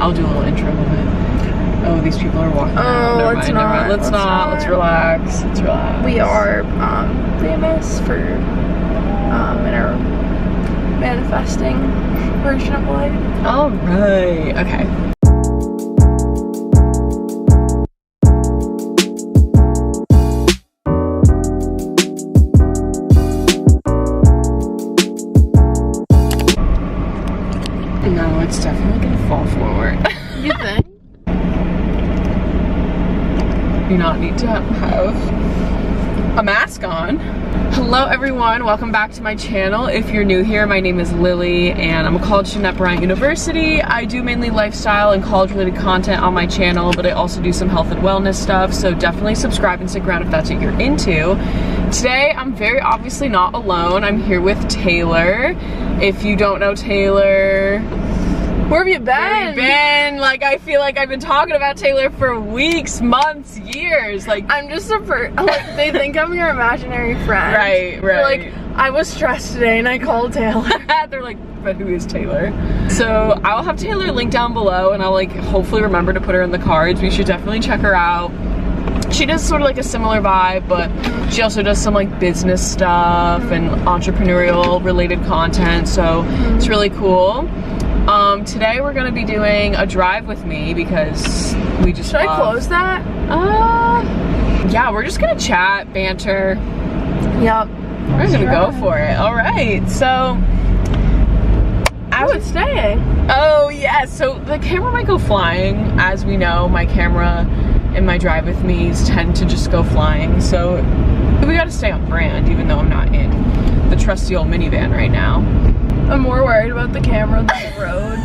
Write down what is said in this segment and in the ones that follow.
I'll do a little intro of it. Oh, these people are walking out. Oh, let's not. Let's not. Let's relax. Let's relax. We are famous for in our manifesting version of life. All right. Okay. No, it's definitely gonna fall forward. You think? Do not need to have a mask on. Hello everyone, welcome back to my channel. If you're new here, my name is Lily and I'm a college student at Bryant University. I do mainly lifestyle and college related content on my channel, but I also do some health and wellness stuff, so definitely subscribe and stick around if that's what you're into. Today, I'm very obviously not alone. I'm here with Taylor. If you don't know Taylor, where have you been? Like, I feel like I've been talking about Taylor for weeks, months, years. Like, I'm just like, they think I'm your imaginary friend. Right. They're like, I was stressed today and I called Taylor. They're like, but who is Taylor? So I'll have Taylor linked down below and I'll like hopefully remember to put her in the cards. We should definitely check her out. She does sort of like a similar vibe, but she also does some like business stuff and entrepreneurial related content, so it's really cool. Today we're gonna be doing a drive with me because we just Should I close that? Yeah, we're just gonna chat, banter. Yep. We're just gonna go for it. All right, so it's staying. Oh yeah, so the camera might go flying. As we know, my camera and my drive with me's tend to just go flying, so we gotta stay on brand even though I'm not in the trusty old minivan right now. I'm more worried about the camera than the road.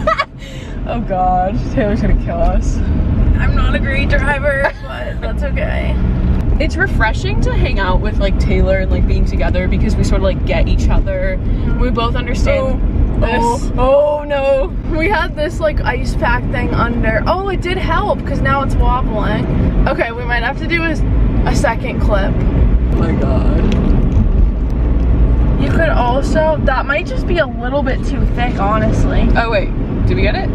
Oh god, Taylor's gonna kill us. I'm not a great driver, but that's okay. It's refreshing to hang out with like Taylor and like being together because we sort of like get each other. We both understand this. Oh no. We had this like ice pack thing under. Oh, it did help because now it's wobbling. Okay, we might have to do a second clip. Oh my god. You could also, that might just be a little bit too thick, honestly. Oh wait, did we get it?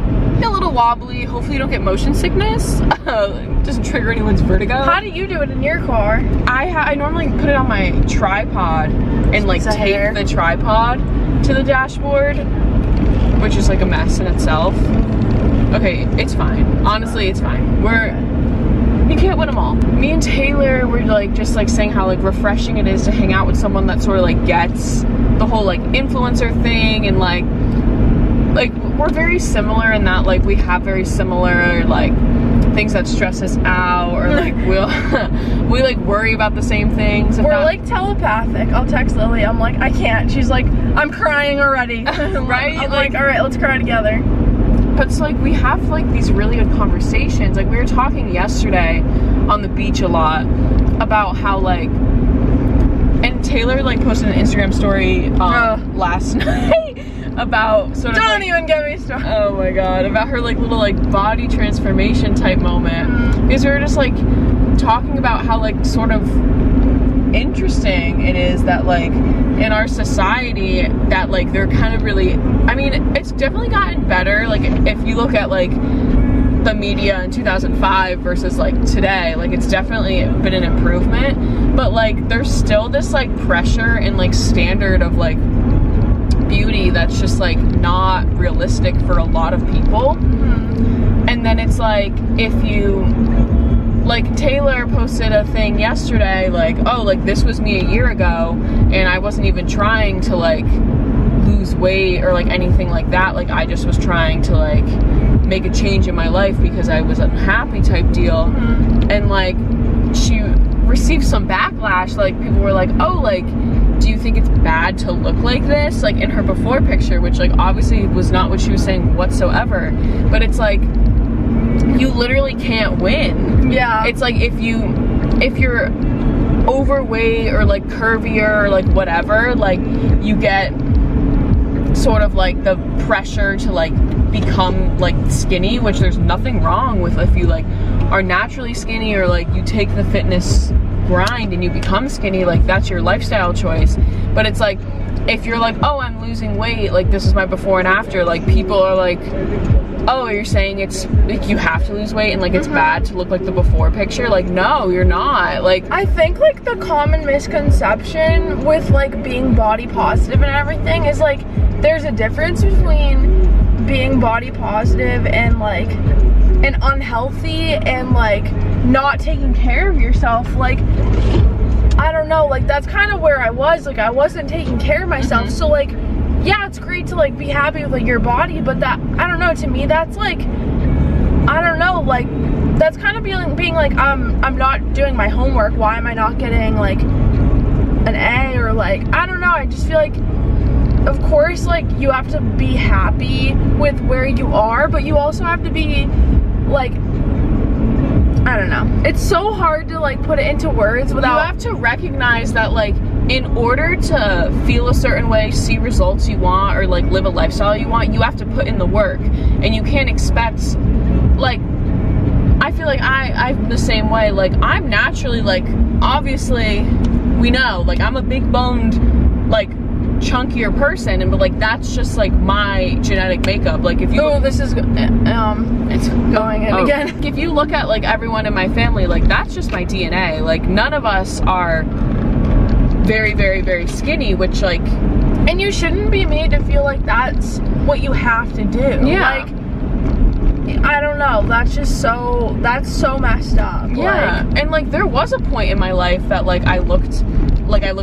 A little wobbly. Hopefully you don't get motion sickness. Doesn't trigger anyone's vertigo. How do you do it in your car? I normally put it on my tripod and like tape the tripod to the dashboard, which is like a mess in itself. Okay, it's fine. Honestly, it's fine. You can't win them all. Me and Taylor were like just like saying how like refreshing it is to hang out with someone that sort of like gets the whole like influencer thing, and like we're very similar in that like we have very similar like things that stress us out, or like we like worry about the same things. We're like telepathic. I'll text Lily, I'm like, I can't. She's like, I'm crying already. Right? I'm like, all right, let's cry together. But it's like we have like these really good conversations. Like we were talking yesterday on the beach a lot about how like, and Taylor like posted an Instagram story last night about sort of Don't even get me started. Oh my god, about her like little like body transformation type moment. Because we were just like talking about how like sort of interesting it is that like in our society that like they're kind of really, I mean, it's definitely gotten better. Like if you look at like the media in 2005 versus like today, like it's definitely been an improvement, but like there's still this like pressure and like standard of like beauty that's just like not realistic for a lot of people. And then it's like, if you like, Taylor posted a thing yesterday like, oh, like this was me a year ago and I wasn't even trying to like lose weight or like anything like that. Like I just was trying to like make a change in my life because I was unhappy type deal. And like she received some backlash. Like people were like, oh, like do you think it's bad to look like this? Like in her before picture, which like obviously was not what she was saying whatsoever. But it's like, you literally can't win. Yeah. It's like if you're overweight or like curvier or like whatever, like you get sort of like the pressure to like become like skinny, which there's nothing wrong with if you like are naturally skinny or like you take the fitness grind and you become skinny, like that's your lifestyle choice. But it's like if you're like, oh, I'm losing weight, like this is my before and after, like people are like, oh, you're saying it's like you have to lose weight and like it's bad to look like the before picture. Like, no, you're not. Like, I think like the common misconception with like being body positive and everything is like there's a difference between being body positive and like and unhealthy and like not taking care of yourself. Like, I don't know, like that's kind of where I was. Like, I wasn't taking care of myself. So like, yeah, it's great to like be happy with like your body, but that, I don't know, to me that's like, I don't know, like that's kind of being like I'm not doing my homework. Why am I not getting like an A? Or like, I don't know, I just feel like, of course, like you have to be happy with where you are, but you also have to be like, I don't know, it's so hard to like put it into words without, you have to recognize that like in order to feel a certain way, see results you want, or like live a lifestyle you want, you have to put in the work. And you can't expect, like, I feel like I'm the same way. Like, I'm naturally, like, obviously we know, like I'm a big boned, like chunkier person, and but like that's just like my genetic makeup. Like if you, oh, this is it's going in again. If you look at like everyone in my family, like that's just my DNA. Like none of us are very, very, very skinny, which like, and you shouldn't be made to feel like that's what you have to do. Yeah. Like, I don't know, that's just so, that's so messed up. Yeah. Like, and like there was a point in my life that like I look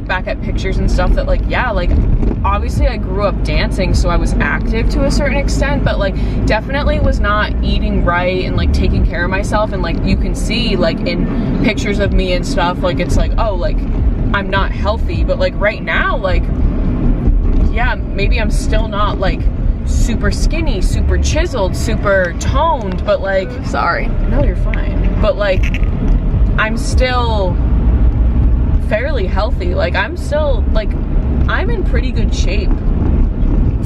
back at pictures and stuff that like, yeah, like obviously I grew up dancing, so I was active to a certain extent, but like definitely was not eating right and like taking care of myself. And like you can see like in pictures of me and stuff, like it's like, oh, like I'm not healthy. But like right now, like, yeah, maybe I'm still not like super skinny, super chiseled, super toned, but like, sorry, no, you're fine, but like I'm still fairly healthy. Like I'm still like, I'm in pretty good shape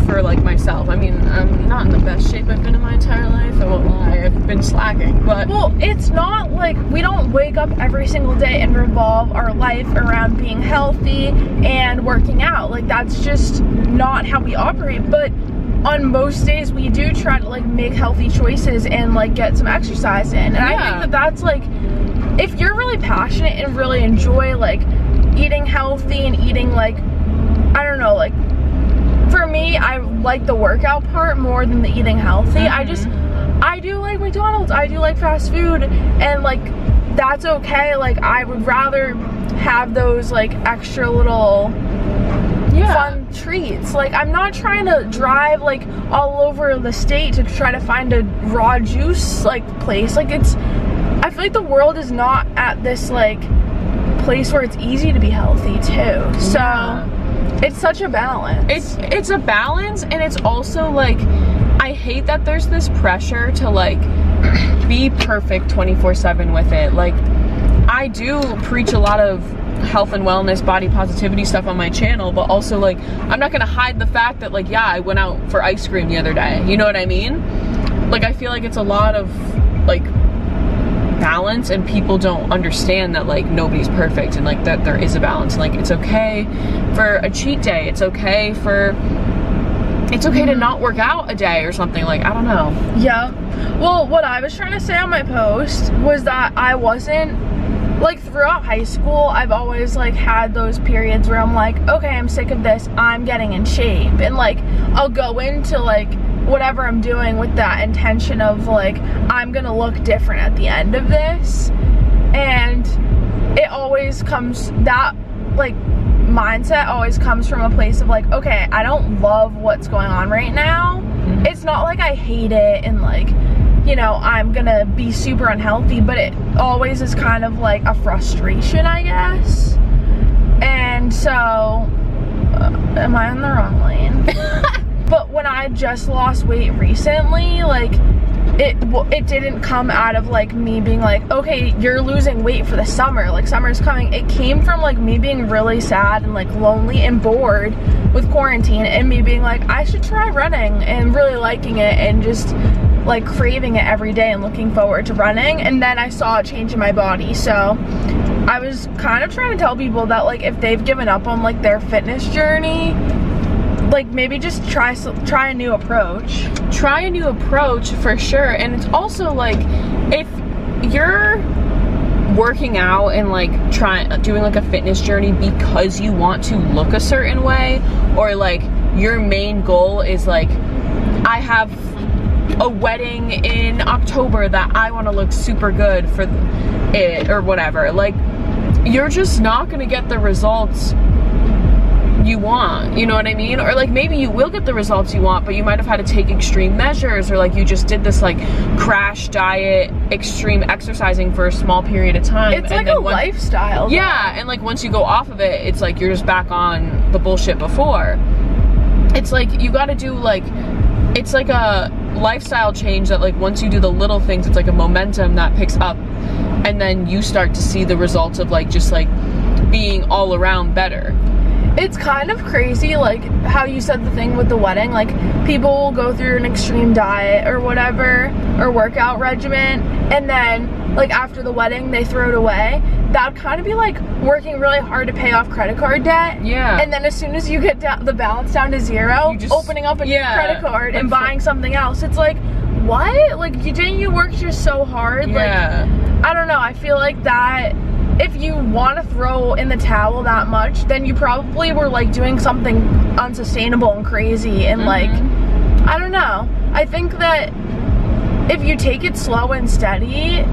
for like myself. I mean, I'm not in the best shape I've been in my entire life, I won't lie, I've been slacking, but well, it's not like we don't wake up every single day and revolve our life around being healthy and working out. Like that's just not how we operate. But on most days we do try to like make healthy choices and like get some exercise in. And I think that that's like, if you're really passionate and really enjoy like eating healthy and eating like, I don't know, like for me, I like the workout part more than the eating healthy. I do like McDonald's, I do like fast food, and like that's okay. Like I would rather have those like extra little fun treats. Like I'm not trying to drive like all over the state to try to find a raw juice like place. Like it's, I feel like the world is not at this like place where it's easy to be healthy too. So it's such a balance. It's a balance, and it's also like, I hate that there's this pressure to like be perfect 24/7 with it. Like I do preach a lot of health and wellness, body positivity stuff on my channel, but also like I'm not gonna hide the fact that like, yeah, I went out for ice cream the other day, you know what I mean? Like I feel like it's a lot of like balance, and people don't understand that like nobody's perfect, and like that there is a balance. Like it's okay for a cheat day, it's okay to not work out a day or something. Like I don't know. Yeah, well, what I was trying to say on my post was that I wasn't like, throughout high school I've always like had those periods where I'm like, okay, I'm sick of this, I'm getting in shape, and like I'll go into like whatever I'm doing with that intention of like, I'm gonna look different at the end of this. And it always comes, that like mindset always comes from a place of like, okay, I don't love what's going on right now. It's not like I hate it and like, you know, I'm gonna be super unhealthy, but it always is kind of like a frustration, I guess. And so am I in the wrong lane? But when I just lost weight recently, like it didn't come out of like me being like, okay, you're losing weight for the summer, like summer's coming. It came from like me being really sad and like lonely and bored with quarantine, and me being like, I should try running, and really liking it and just like craving it every day and looking forward to running. And then I saw a change in my body. So I was kind of trying to tell people that like if they've given up on like their fitness journey, like maybe just try a new approach. Try a new approach for sure. And it's also like, if you're working out and like doing like a fitness journey because you want to look a certain way, or like your main goal is like, I have a wedding in October that I want to look super good for it or whatever, like you're just not gonna get the results you want, you know what I mean? Or like maybe you will get the results you want, but you might have had to take extreme measures, or like you just did this like crash diet, extreme exercising for a small period of time. It's like a lifestyle. Yeah, and like once you go off of it, it's like you're just back on the bullshit before. It's like you gotta do like, it's like a lifestyle change that like once you do the little things, it's like a momentum that picks up, and then you start to see the results of like just like being all around better. It's kind of crazy, like how you said the thing with the wedding, like people will go through an extreme diet or whatever, or workout regimen, and then like after the wedding they throw it away. That would kind of be like working really hard to pay off credit card debt. Yeah. And then as soon as you get the balance down to zero, opening up a new credit card and buying something else. It's like, what? Like, didn't you work just so hard? Yeah. Like, I don't know. I feel like that if you want to throw in the towel that much, then you probably were like doing something unsustainable and crazy, and like, I don't know. I think that if you take it slow and steady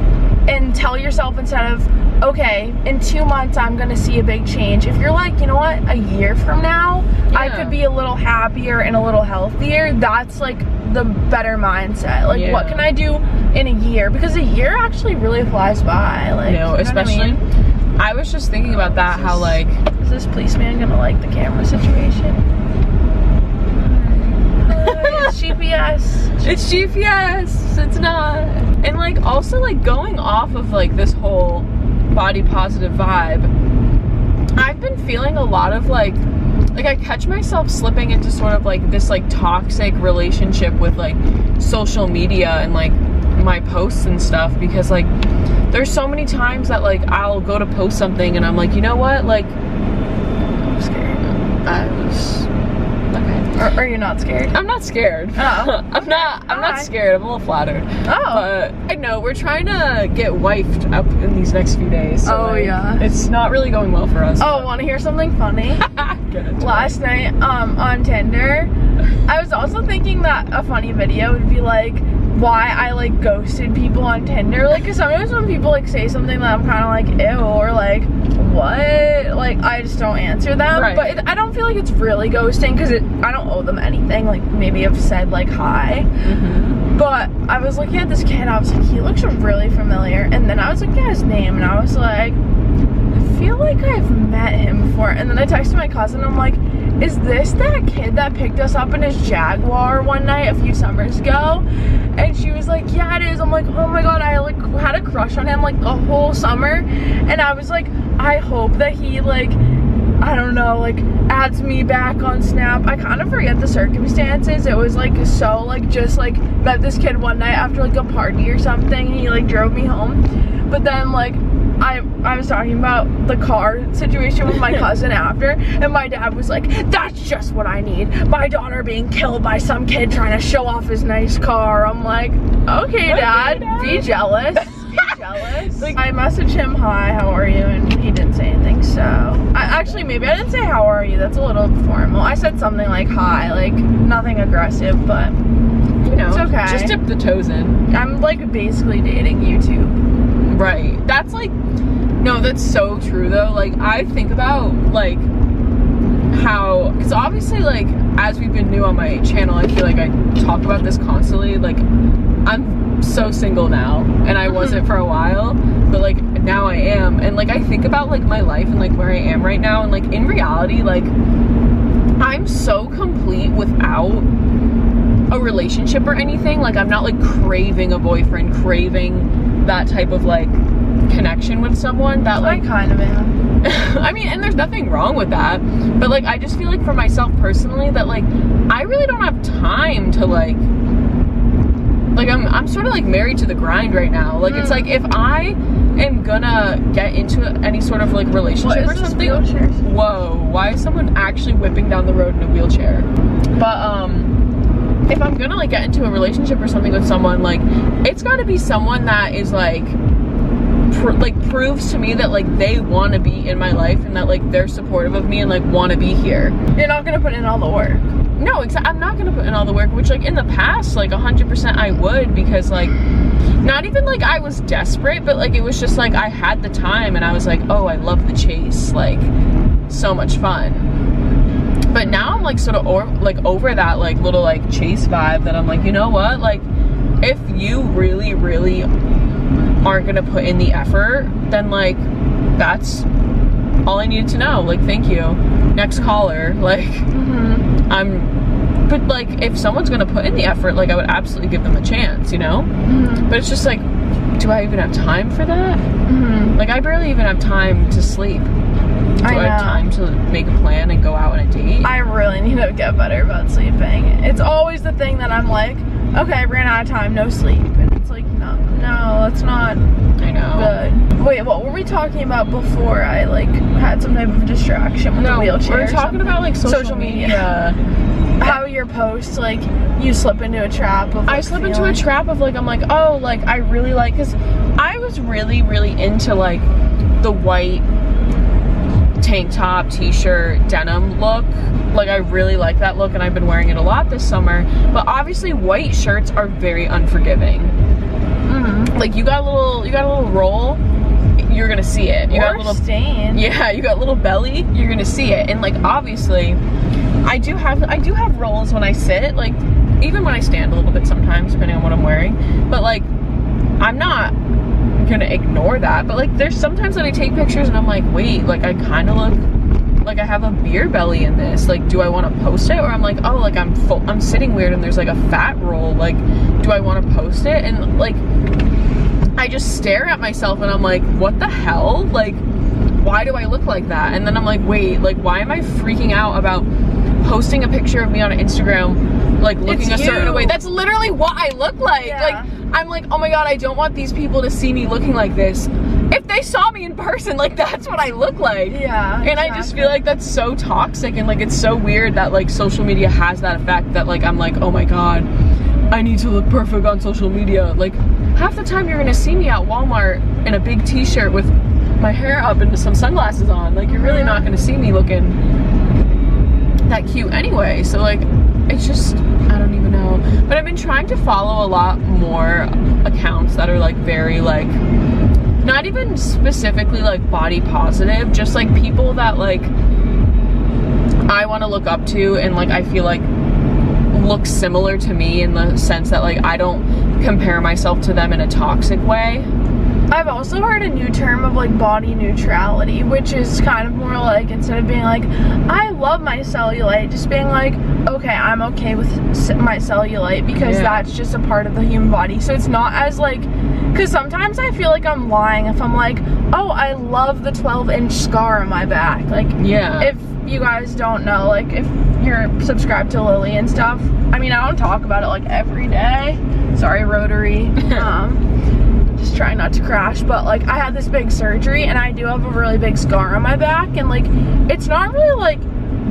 and tell yourself, instead of, okay, in 2 months I'm gonna see a big change, if you're like, you know what, a year from now I could be a little happier and a little healthier, that's like the better mindset. Like, what can I do in a year? Because a year actually really flies by. Like, no, especially, I was just thinking about that, how like, is this policeman gonna like the camera situation? It's GPS. It's GPS. It's not. And like also like going off of like this whole body positive vibe, I've been feeling a lot of like I catch myself slipping into sort of like this like toxic relationship with like social media and like my posts and stuff, because like there's so many times that like I'll go to post something and I'm like, you know what, like I'm scared. Okay. Are you not scared? I'm not scared. Oh. I'm not scared. I'm a little flattered. Oh. But I know we're trying to get wifed up in these next few days. So like, it's not really going well for us. Oh, want to hear something funny? Last night on Tinder, I was also thinking that a funny video would be like why I like ghosted people on Tinder. Like, cause sometimes when people like say something that I'm kind of like, ew, or like, what? Like, I just don't answer them. Right. But I don't feel like it's really ghosting, because I don't owe them anything. Like, maybe I've said like hi. But I was looking at this kid, I was like, he looks really familiar. And then I was looking at his name and I was like, I feel like I've met him before. And then I texted my cousin, I'm like, is this that kid that picked us up in his Jaguar one night a few summers ago? And she was like, yeah, it is. I'm like, oh my god, I like had a crush on him like the whole summer. And I was like, I hope that he like, I don't know, like adds me back on Snap. I kind of forget the circumstances. It was like so like just like met this kid one night after like a party or something, and he like drove me home. But then like I was talking about the car situation with my cousin after, and my dad was like, that's just what I need. My daughter being killed by some kid trying to show off his nice car. I'm like, okay, Dad, be jealous. Be jealous. Like, I messaged him, hi, how are you? And he didn't say anything, so. Actually, maybe I didn't say how are you. That's a little formal. I said something like hi, like nothing aggressive, but you know, it's okay. Just dip the toes in. I'm like basically dating YouTube. Right. That's like, no, that's so true though. Like, I think about like how, because obviously like as we've been new on my channel, I feel like I talk about this constantly. Like, I'm so single now, and I wasn't for a while, but like now I am. And like I think about like my life and like where I am right now, and like in reality, like I'm so complete without a relationship or anything. Like, I'm not like craving a boyfriend, craving that type of like connection with someone that like I kind of am. I mean, and there's nothing wrong with that, but like I just feel like for myself personally that like I really don't have time to like like I'm sort of like married to the grind right now. Like it's like if I am gonna get into any sort of like relationship or something. Whoa, why is someone actually whipping down the road in a wheelchair? But if I'm gonna like get into a relationship or something with someone, like it's gotta be someone that is like proves to me that like they want to be in my life and that like they're supportive of me and like want to be here. You're not gonna put in all the work. No, I'm not gonna put in all the work, which like in the past, like 100% I would, because like not even like I was desperate, but like it was just like I had the time and I was like, oh, I love the chase, like so much fun. But now I'm like sort of over that like little like chase vibe, that I'm like, you know what, like if you really aren't gonna put in the effort, then like that's all I needed to know. Like, thank you, next caller. Like but like if someone's gonna put in the effort, like I would absolutely give them a chance, you know. But it's just like, do I even have time for that? Like I barely even have time to sleep. Do I have time to make a plan and go out on a date? I really need to get better about sleeping. It's always the thing that I'm like, okay, I ran out of time, no sleep. And it's like, no, that's not good. Wait, what were we talking about before I like had some type of distraction with the wheelchair? We're talking about like social media. How your posts, like you slip into a trap of like, I slip into a trap of like, I'm like, oh, like I really like, because I was really into like the white tank top, t-shirt, denim look. Like I really like that look and I've been wearing it a lot this summer. But obviously white shirts are very unforgiving. Like you got a little roll, you're gonna see it. You got a little stain. Yeah, you got a little belly, you're gonna see it. And like obviously I do have rolls when I sit, like even when I stand a little bit sometimes, depending on what I'm wearing. But like I'm not gonna ignore that. But like there's sometimes that I take pictures and I'm like, wait, like I kind of look like I have a beer belly in this. Like, do I want to post it? Or I'm like, oh, like I'm sitting weird and there's like a fat roll. Like, do I want to post it? And like I just stare at myself and I'm like, what the hell? Like, why do I look like that? And then I'm like, wait, like why am I freaking out about posting a picture of me on Instagram like looking a certain way? That's literally what I look like. Like I'm like, oh my god, I don't want these people to see me looking like this. If they saw me in person, like that's what I look like. Yeah, and I just feel like that's so toxic, and like it's so weird that like social media has that effect, that like I'm like, oh my god, I need to look perfect on social media. Like half the time you're gonna see me at Walmart in a big t-shirt with my hair up and some sunglasses on. Like you're really not gonna see me looking that cute anyway. So like it's just, I don't even know. But I've been trying to follow a lot more accounts that are like very like, not even specifically like body positive, just like people that like I want to look up to and like I feel like look similar to me, in the sense that like I don't compare myself to them in a toxic way. I've also heard a new term of like body neutrality, which is kind of more like, instead of being like, I love my cellulite, just being like, okay, I'm okay with my cellulite because that's just a part of the human body. So it's not as like, because sometimes I feel like I'm lying if I'm like, oh, I love the 12-inch scar on my back. Like, if you guys don't know, like if you're subscribed to Lily and stuff, I mean, I don't talk about it like every day. Sorry, Rotary. Just trying not to crash, but like I had this big surgery and I do have a really big scar on my back, and like it's not really like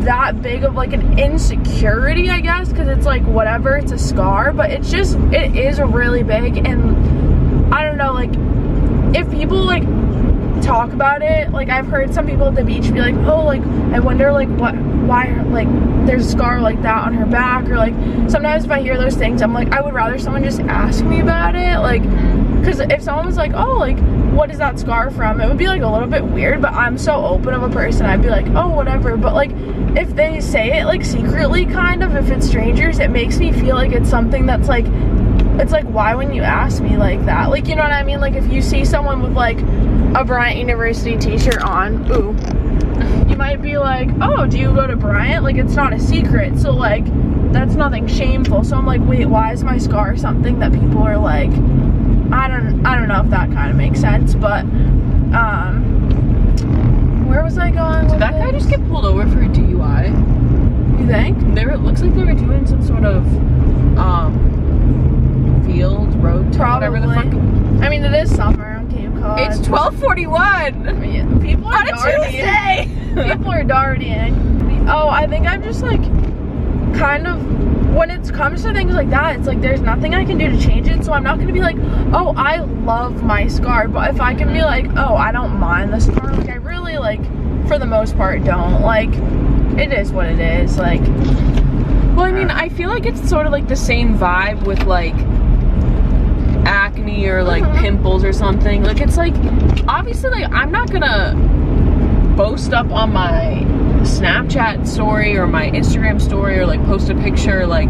that big of like an insecurity, I guess, because it's like whatever, it's a scar, but it's just, it is really big. And I don't know, like if people like talk about it, like I've heard some people at the beach be like, oh, like I wonder like why like there's a scar like that on her back, or like sometimes if I hear those things I'm like, I would rather someone just ask me about it, like, because if someone was like, oh, like what is that scar from, it would be like a little bit weird. But I'm so open of a person, I'd be like, oh, whatever. But like if they say it like secretly, kind of, if it's strangers, it makes me feel like it's something that's like, it's like, why wouldn't you ask me like that? Like, you know what I mean? Like if you see someone with like a Bryant University t-shirt on, you might be like, oh, do you go to Bryant? Like it's not a secret, so like that's nothing shameful. So I'm like, wait, why is my scar something that people are like, I don't know if that kind of makes sense. But where was I going with that guy just get pulled over for a DUI? You think? It looks like they were doing some sort of field road to whatever the fuck. I mean, it is summer on Cape Cod. It's 12:41. Yeah, people are On a Tuesday. People are darting. Oh, I think I'm just like kind of, when it comes to things like that, it's like there's nothing I can do to change it, so I'm not gonna be like, oh, I love my scar. But if I can be like, oh, I don't mind the scar, like I really, like, for the most part don't. Like, it is what it is. Like, well, I mean, I feel like it's sort of like the same vibe with like acne or like pimples or something. Like, it's like, obviously, like, I'm not gonna boast up on my Snapchat story or my Instagram story or like post a picture like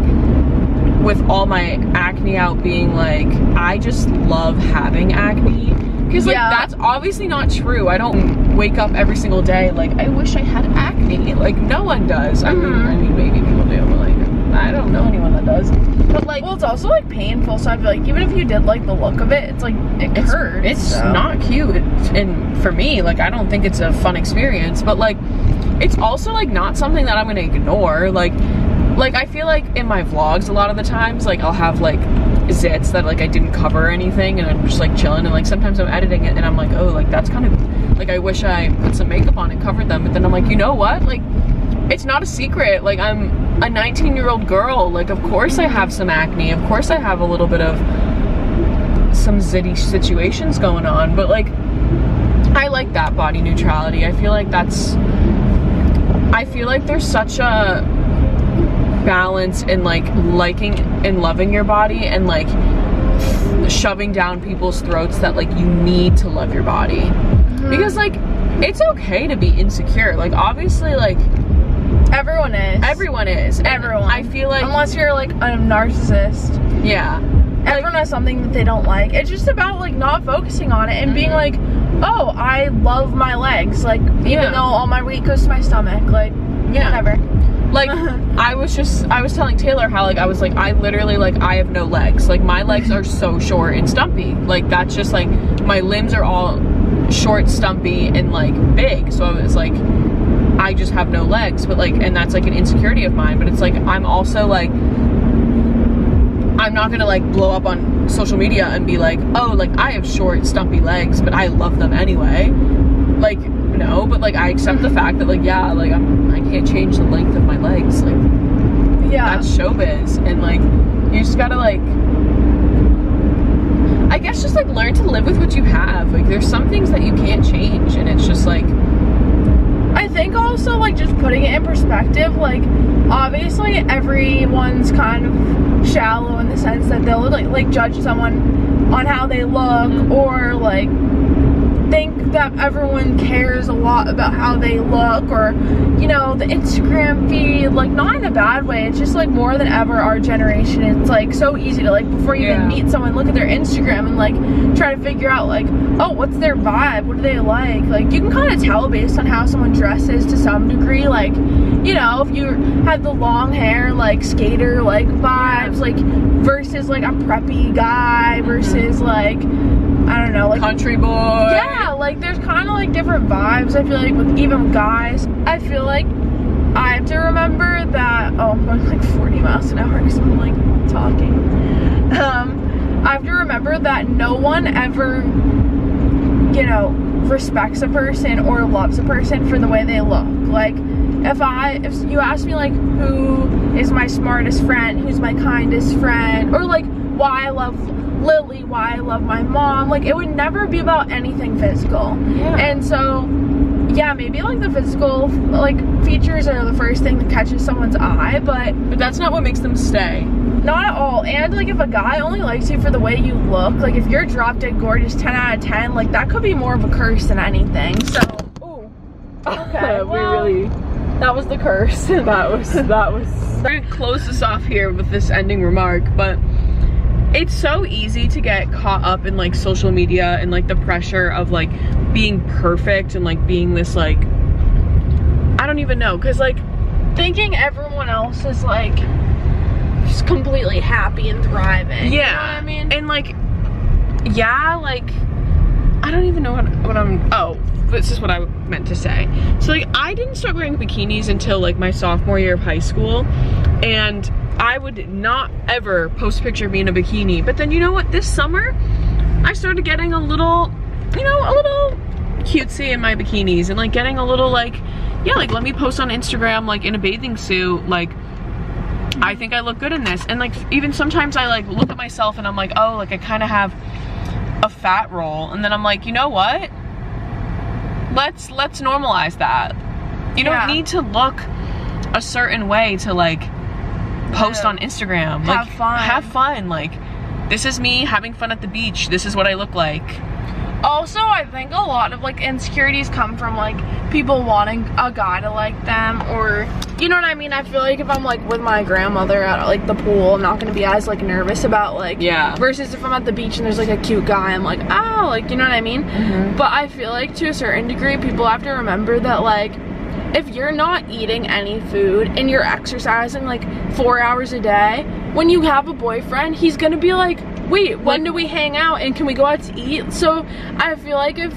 with all my acne out being like, I just love having acne, because like that's obviously not true. I don't wake up every single day like, I wish I had acne. Like, no one does. I mean maybe people do, but like I don't know anyone that does. But like, well, it's also like painful, so I feel like even if you did like the look of it, it's like it hurts. It's not cute. And for me, like, I don't think it's a fun experience, but like it's also like not something that I'm gonna ignore. Like I feel like in my vlogs a lot of the times, like I'll have like zits that like I didn't cover or anything, and I'm just like chilling, and like sometimes I'm editing it and I'm like, oh, like that's kind of like, I wish I put some makeup on and covered them. But then I'm like, you know what, like it's not a secret. Like, I'm a 19-year-old girl. Like, of course I have some acne, of course I have a little bit of some zitty situations going on, but like I like that body neutrality. I feel like there's such a balance in like liking and loving your body and like shoving down people's throats that like you need to love your body. Because like it's okay to be insecure. Like, obviously, like everyone is. Everyone. I feel like, unless you're like a narcissist. Yeah. Everyone has something that they don't like. It's just about like not focusing on it and being like, oh, I love my legs. Like, even though all my weight goes to my stomach. Like, whatever. Like, I was telling Taylor how like I was like, I literally, like, I have no legs. Like, my legs are so short and stumpy. Like, that's just like, my limbs are all short, stumpy, and like big. So it's like, I just have no legs. But like, and that's like an insecurity of mine. But it's like, I'm also like, I'm not gonna like blow up on social media and be like, oh, like I have short, stumpy legs, but I love them anyway. Like, no, but like I accept the fact that like, yeah, like I can't change the length of my legs. Like, that's showbiz. And like, you just gotta like, I guess just like learn to live with what you have. Like, there's some things that you can't change, and it's just like, I think also like just putting it in perspective, like obviously everyone's kind of shallow in the sense that they'll like judge someone on how they look, or like think that everyone cares a lot about how they look, or, you know, the Instagram feed, like not in a bad way. It's just like more than ever our generation, it's like so easy to like, before you even meet someone, look at their Instagram and like try to figure out like, oh, what's their vibe, what do they like. Like, you can kind of tell based on how someone dresses to some degree. Like, you know, if you had the long hair, like skater like vibes, like versus like a preppy guy versus like, I don't know, like country boy. Yeah, like there's kind of like different vibes. I feel like with even guys, I feel like I have to remember that, oh, I'm going like 40 miles an hour because I'm like talking. I have to remember that no one ever, you know, respects a person or loves a person for the way they look. Like, if you ask me like, who is my smartest friend, who's my kindest friend, or like why I love Lily, why I love my mom, like it would never be about anything physical. And so yeah, maybe like the physical like features are the first thing that catches someone's eye, but that's not what makes them stay. Not at all. And like if a guy only likes you for the way you look, like if you're drop dead gorgeous 10 out of 10, like that could be more of a curse than anything. So okay, well, that was the curse. that was we're gonna close this off here with this ending remark, but it's so easy to get caught up in like social media and like the pressure of like being perfect and like being this like, I don't even know, because like thinking everyone else is like just completely happy and thriving. Yeah, you know what I mean? And like, yeah, like I don't even know what I'm, oh, this is what I meant to say. So like, I didn't start wearing bikinis until like my sophomore year of high school, and I would not ever post a picture of me in a bikini. But then you know what, this summer, I started getting a little, you know, a little cutesy in my bikinis and like getting a little like, yeah, like let me post on Instagram like in a bathing suit, like I think I look good in this. And like even sometimes I like look at myself and I'm like, oh, like I kind of have a fat roll, and then I'm like, you know what, let's normalize that. You don't need to look a certain way to like post on Instagram. Like have fun. Like, this is me having fun at the beach, this is what I look like. Also, I think a lot of like insecurities come from like people wanting a guy to like them, or you know what I mean. I feel like if I'm like with my grandmother at like the pool, I'm not gonna be as like nervous about like, versus if I'm at the beach and there's like a cute guy, I'm like, oh, like, you know what I mean. But I feel like to a certain degree people have to remember that like if you're not eating any food and you're exercising like 4 hours a day, when you have a boyfriend, he's gonna be like, wait, when do we hang out and can we go out to eat? So I feel like if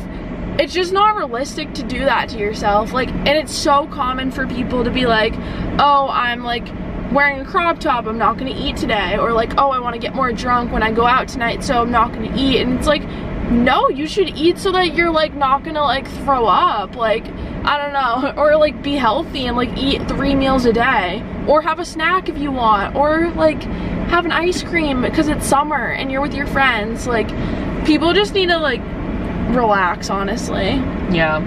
it's just not realistic to do that to yourself, like, and it's so common for people to be like, oh, I'm like wearing a crop top, I'm not gonna eat today, or like, oh, I want to get more drunk when I go out tonight, so I'm not gonna eat. And it's like, no, you should eat so that you're like not gonna like throw up, like, I don't know, or like be healthy and like eat 3 meals a day, or have a snack if you want, or like have an ice cream because it's summer and you're with your friends. Like, people just need to like relax, honestly. Yeah.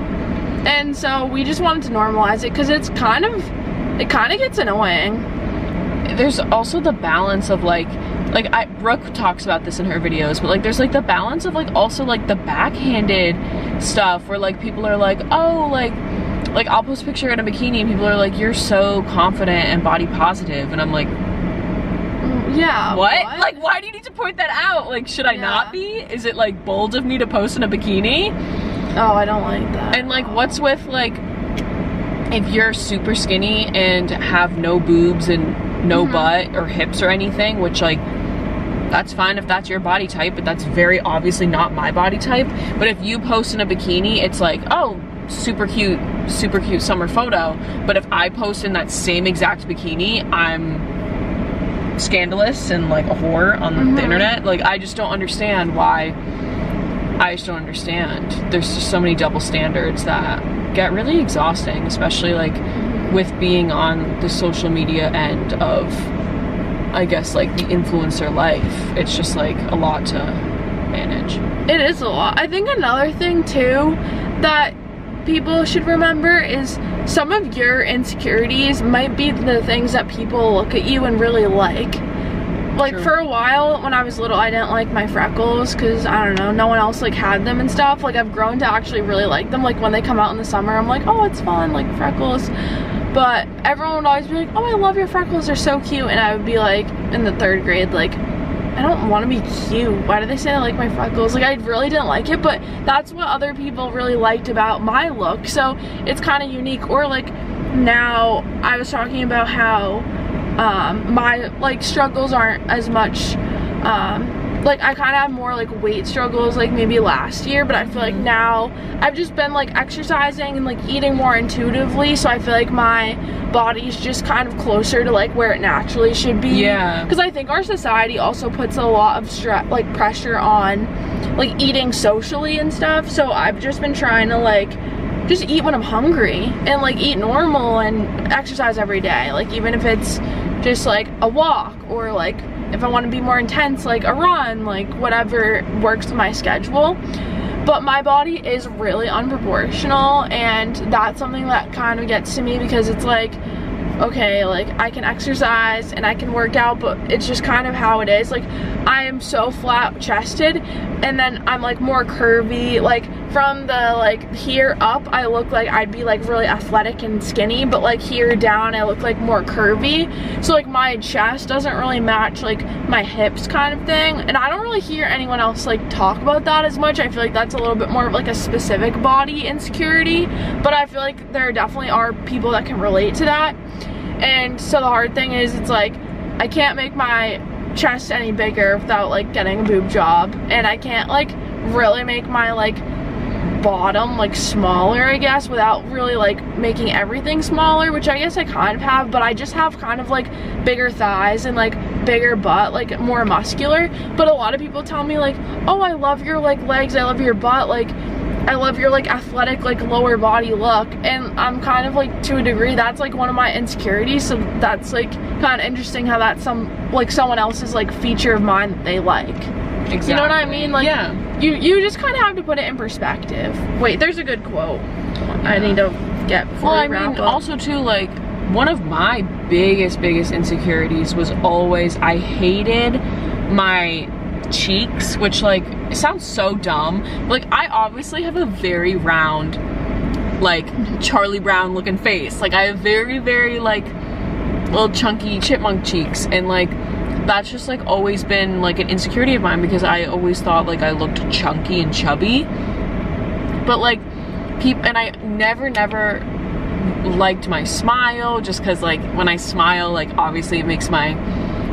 And so we just wanted to normalize it because it kind of gets annoying. There's also the balance of like Brooke talks about this in her videos, but like there's like the balance of like also like the backhanded stuff where like people are like, oh, like I'll post a picture in a bikini and people are like, you're so confident and body positive, and I'm like, yeah, what? Like, why do you need to point that out? Like, should I not be? Is it like bold of me to post in a bikini? Oh, I don't like that. And like, what's with like, if you're super skinny and have no boobs and no butt or hips or anything, which like, that's fine if that's your body type, but that's very obviously not my body type. But if you post in a bikini, it's like, oh, super cute summer photo. But if I post in that same exact bikini, I'm scandalous and like a whore on the internet. Like, I just don't understand why. I just don't understand. There's just so many double standards that get really exhausting, especially like with being on the social media end of, I guess, like the influencer life. It's just like a lot to manage. It is a lot. I think another thing too that people should remember is some of your insecurities might be the things that people look at you and really like. Like, for a while when I was little, I didn't like my freckles because, I don't know, no one else like had them and stuff. Like, I've grown to actually really like them. Like, when they come out in the summer, I'm like, oh, it's fun, like freckles. But everyone would always be like, oh, I love your freckles, they're so cute. And I would be like, in the 3rd grade, like, I don't want to be cute. Why do they say I like my freckles? Like, I really didn't like it, but that's what other people really liked about my look. So it's kind of unique. Or like, now I was talking about how my like struggles aren't as much, like I kind of have more like weight struggles like maybe last year, but I feel like now I've just been like exercising and like eating more intuitively, so I feel like my body's just kind of closer to like where it naturally should be. Yeah, because I think our society also puts a lot of stress, like pressure on like eating socially and stuff, so I've just been trying to like just eat when I'm hungry and like eat normal and exercise every day, like even if it's just like a walk, or like if I want to be more intense, like a run, like whatever works with my schedule. But my body is really unproportional, and that's something that kind of gets to me because it's like, okay, like I can exercise and I can work out, but it's just kind of how it is. Like, I am so flat chested, and then I'm like more curvy. Like from the like here up, I look like I'd be like really athletic and skinny, but like here down I look like more curvy. So like my chest doesn't really match like my hips kind of thing, and I don't really hear anyone else like talk about that as much. I feel like that's a little bit more of like a specific body insecurity, but I feel like there definitely are people that can relate to that. And so the hard thing is, it's like I can't make my chest any bigger without like getting a boob job, and I can't like really make my like bottom like smaller, I guess, without really like making everything smaller, which I guess I kind of have, but I just have kind of like bigger thighs and like bigger butt, like more muscular. But a lot of people tell me like, oh, I love your like legs, I love your butt, like I love your like athletic like lower body look. And I'm kind of like, to a degree, that's like one of my insecurities. So that's like kind of interesting how that's someone else's like feature of mine that they like. Exactly. You know what I mean? Like, yeah. You just kind of have to put it in perspective. Wait, there's a good quote I need to get before we wrap up. Also too, like, one of my biggest insecurities was always, I hated my cheeks, which like, it sounds so dumb. Like, I obviously have a very round, like, Charlie Brown looking face. Like, I have very, like, little chunky chipmunk cheeks, and like, that's just like always been like an insecurity of mine, because I always thought like I looked chunky and chubby. But like and I never liked my smile, just because like when I smile, like obviously it makes my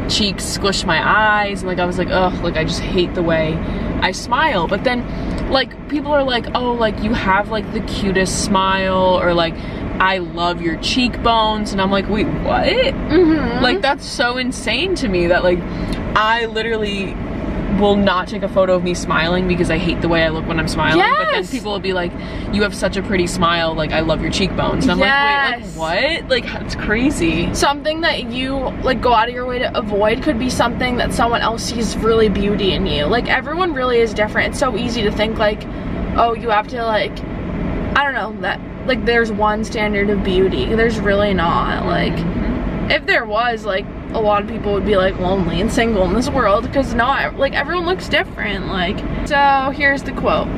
cheeks squish my eyes, and like I was like, ugh, like I just hate the way I smile. But then like people are like, oh, like you have like the cutest smile, or like I love your cheekbones, and I'm like, wait, what? Like, that's so insane to me that like I literally will not take a photo of me smiling because I hate the way I look when I'm smiling. Yes. But then people will be like, you have such a pretty smile, like I love your cheekbones, and I'm like, wait, like what? Like, that's crazy. Something that you like go out of your way to avoid could be something that someone else sees really beauty in you. Like, everyone really is different. It's so easy to think like, oh, you have to like, I don't know, that like there's one standard of beauty. There's really not. Like, if there was, like, a lot of people would be like lonely and single in this world, because not like everyone looks different. Like, so here's the quote.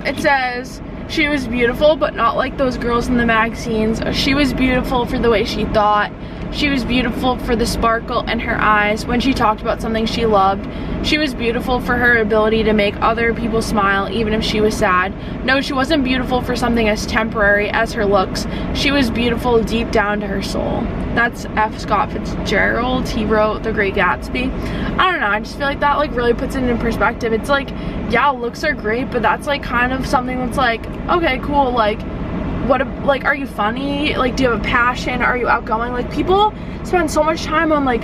It says, she was beautiful, but not like those girls in the magazines. She was beautiful for the way she thought. She was beautiful for the sparkle in her eyes when she talked about something she loved. She was beautiful for her ability to make other people smile, even if she was sad. No, she wasn't beautiful for something as temporary as her looks. She was beautiful deep down to her soul. That's F. Scott Fitzgerald. He wrote The Great Gatsby. I don't know, I just feel like that like really puts it in perspective. It's like, yeah, looks are great, but that's like kind of something that's like, okay, cool, like, what, like, are you funny? Like, do you have a passion? Are you outgoing? Like, people spend so much time on like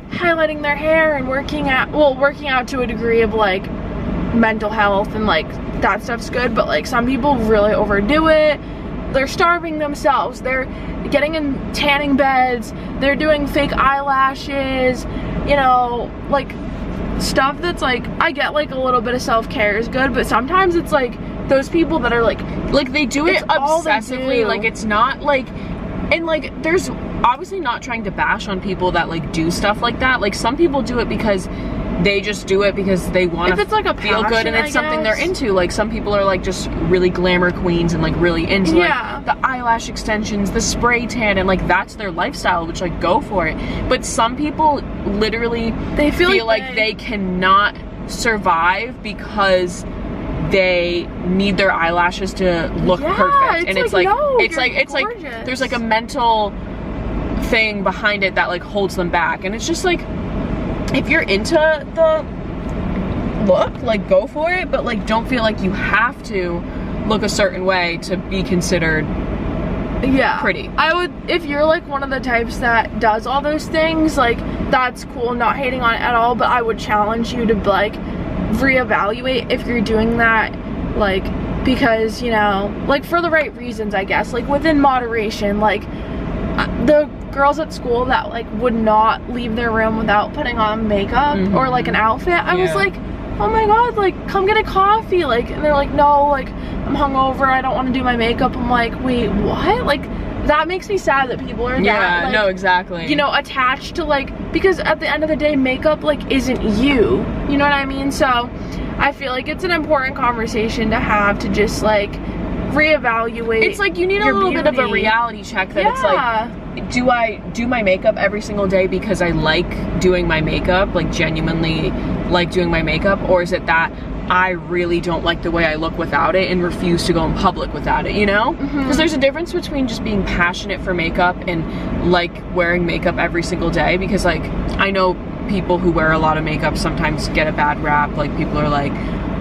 highlighting their hair and working out to a degree of like mental health, and like that stuff's good, but like some people really overdo it. They're starving themselves, they're getting in tanning beds, they're doing fake eyelashes, you know, like stuff that's like, I get like a little bit of self-care is good, but sometimes it's like those people that are like they do it obsessively. Like, it's not like, and like there's obviously not trying to bash on people that like do stuff like that. Like, some people do it because they just do it because they want to like feel good, and it's something they're into. Like, some people are like just really glamour queens and like really into like the eyelash extensions, the spray tan, and like that's their lifestyle, which like go for it. But some people literally they feel like they cannot survive because they need their eyelashes to look perfect, and it's like, no, it's like there's like a mental thing behind it that like holds them back. And it's just like, if you're into the look, like go for it, but like don't feel like you have to look a certain way to be considered pretty. I would, if you're like one of the types that does all those things, like that's cool, not hating on it at all, but I would challenge you to like reevaluate if you're doing that, like, because, you know, like for the right reasons, I guess, like within moderation. Like, the girls at school that like would not leave their room without putting on makeup or like an outfit, I was like, oh my god, like come get a coffee, like, and they're like, no, like I'm hungover, I don't want to do my makeup. I'm like, wait, what? Like, that makes me sad that people are that, like, no, exactly, you know, attached to like, because at the end of the day, makeup like isn't you know what I mean? So I feel like it's an important conversation to have, to just like reevaluate. It's like you need a little bit of a reality check that it's like, do I do my makeup every single day because I like doing my makeup, like genuinely like doing my makeup, or is it that I really don't like the way I look without it and refuse to go in public without it, you know? Because there's a difference between just being passionate for makeup and like wearing makeup every single day, because like I know people who wear a lot of makeup sometimes get a bad rap. Like, people are like,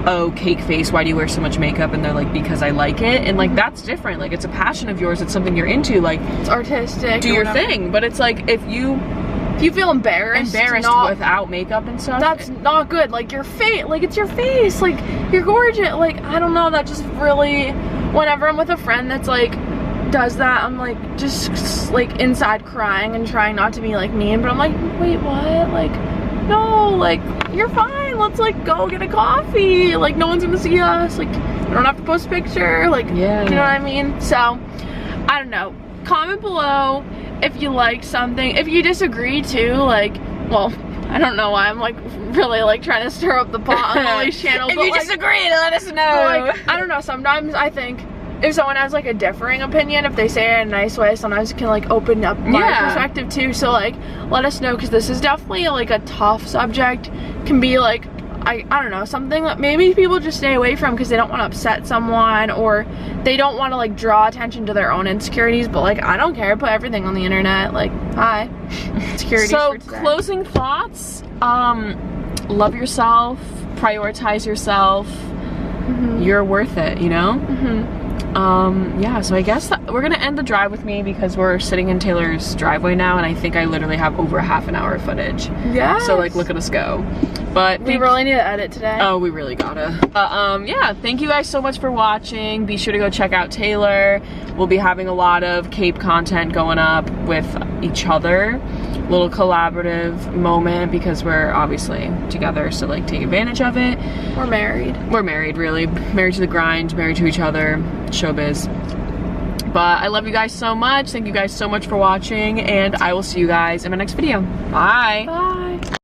oh, cake face, why do you wear so much makeup? And they're like, because I like it. And like, that's different. Like, it's a passion of yours. It's something you're into. Like, it's artistic. Do your thing. But it's like, if you feel embarrassed without makeup and stuff, that's not good. Like, your face, like, it's your face. Like, you're gorgeous. Like, I don't know. That just really, whenever I'm with a friend that's like, does that, I'm like, just like inside crying and trying not to be like mean. But I'm like, wait, what? Like, no, like, you're fine. Let's like go get a coffee. Like, no one's gonna see us. Like, you don't have to post a picture. Like, yeah. You know what I mean? So, I don't know. Comment below if you like something. If you disagree too, like, well, I don't know why I'm like really like trying to stir up the pot on Lily's channel. If but, you like, disagree, let us know. Like, I don't know. Sometimes I think if someone has like a differing opinion, if they say it in a nice way, sometimes it can like open up my perspective too. So like, let us know, because this is definitely like a tough subject. Can be like, I don't know, something that maybe people just stay away from because they don't want to upset someone, or they don't want to like draw attention to their own insecurities. But like, I don't care. Put everything on the internet. Like, hi. Insecurities. So for today. Closing thoughts. Love yourself. Prioritize yourself. You're worth it, you know? Yeah, so I guess we're gonna end the drive with me, because we're sitting in Taylor's driveway now, and I think I literally have over half an hour of footage. Yeah. So like, look at us go. But we really need to edit today. Oh, we really gotta. Yeah, thank you guys so much for watching. Be sure to go check out Taylor. We'll be having a lot of Cape content going up with each other. Little collaborative moment, because we're obviously together, so like, take advantage of it. We're married. We're married, really. Married to the grind, married to each other, showbiz. But I love you guys so much. Thank you guys so much for watching, and I will see you guys in my next video. Bye. Bye.